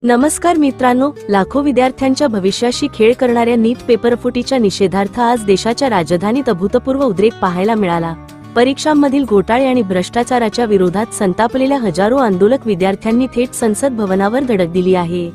नमस्कार मित्रांनो, लाखो विद्यार्थ्यांच्या भविष्याशी खेळ करणाऱ्या नीट पेपरफुटीच्या निषेधार्थ आज देशाच्या राजधानीत अभूतपूर्व उद्रेक पाहायला मिळाला। परीक्षांमधील घोटाळे आणि भ्रष्टाचाराच्या विरोधात संतापलेल्या हजारो आंदोलक विद्यार्थ्यांनी थेट संसद भवनावर धडक दिली आहे।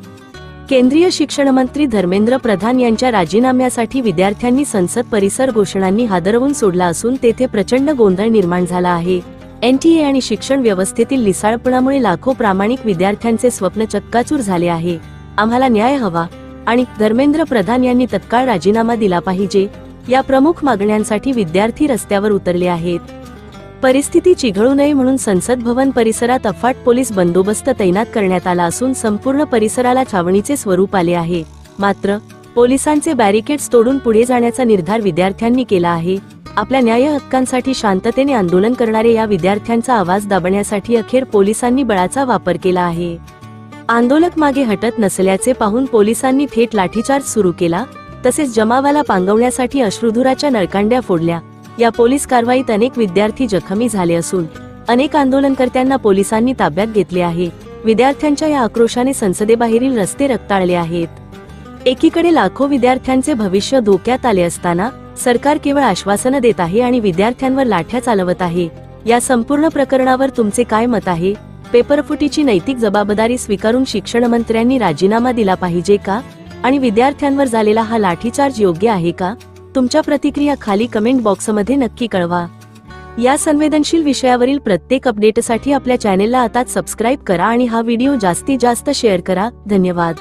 केंद्रीय शिक्षण मंत्री धर्मेंद्र प्रधान यांच्या राजीनाम्यासाठी विद्यार्थ्यांनी संसद परिसर घोषणांनी हादरवून सोडला असून तेथे प्रचंड गोंधळ निर्माण झाला आहे। NTA आणि शिक्षण व्यवस्थेतील लिसाळपणामुळे लाखो प्रामाणिक विद्यार्थ्यांचे स्वप्न चक्काचूर झाले आहे। आम्हाला न्याय हवा आणि धर्मेंद्र प्रधान यांनी तत्काळ राजीनामा दिला पाहिजे या प्रमुख मागण्यांसाठी विद्यार्थी रस्त्यावर उतरले आहेत। परिस्थिती चिघळू नये म्हणून संसद भवन परिसरात अफाट पोलीस बंदोबस्त तैनात करण्यात आला असून संपूर्ण परिसराला छावणीचे स्वरूप आले आहे। मात्र पोलिसांचे बॅरिकेड्स तोडून पुढे जाण्याचा निर्धार विद्यार्थ्यांनी केला आहे। आपल्या न्याय हक्कांसाठी शांततेने आंदोलन करणारे या विद्यार्थ्यांचा आवाज दाबण्यासाठी अखेर पोलिसांनी बळाचा वापर केला आहे। आंदोलक मागे हटत नसल्याचे पाहून पोलिसांनी थेट लाठीचार्ज सुरू केला, तसेच जमावाला पांगवण्यासाठी अश्रुधुराच्या नळकांड्या फोडल्या। या पोलीस कारवाईत अनेक विद्यार्थी जखमी झाले असून अनेक आंदोलनकर्त्यांना पोलिसांनी ताब्यात घेतले आहे। विद्यार्थ्यांच्या या आक्रोशाने संसदेबाहेरील रस्ते रक्ताळले आहेत। एकीकडे लाखो विद्यार्थ्यांचे भविष्य धोक्यात आले असताना सरकार केवळ आश्वासनं देत आहे आणि विद्यार्थ्यांवर लाठ्या चालवत आहे। या संपूर्ण प्रकरणावर तुमचे काय मत आहे? पेपरफुटीची नैतिक जबाबदारी स्वीकारून शिक्षण मंत्र्यांनी राजीनामा दिला पाहिजे का? आणि विद्यार्थ्यांवर झालेला हा लाठीचार्ज योग्य आहे का? तुमच्या प्रतिक्रिया खाली कमेंट बॉक्समध्ये नक्की कळवा। या संवेदनशील विषयावरील प्रत्येक अपडेटसाठी आपल्या चॅनेलला आताच सबस्क्राइब करा आणि हा व्हिडिओ जास्तीत जास्त शेअर करा। धन्यवाद।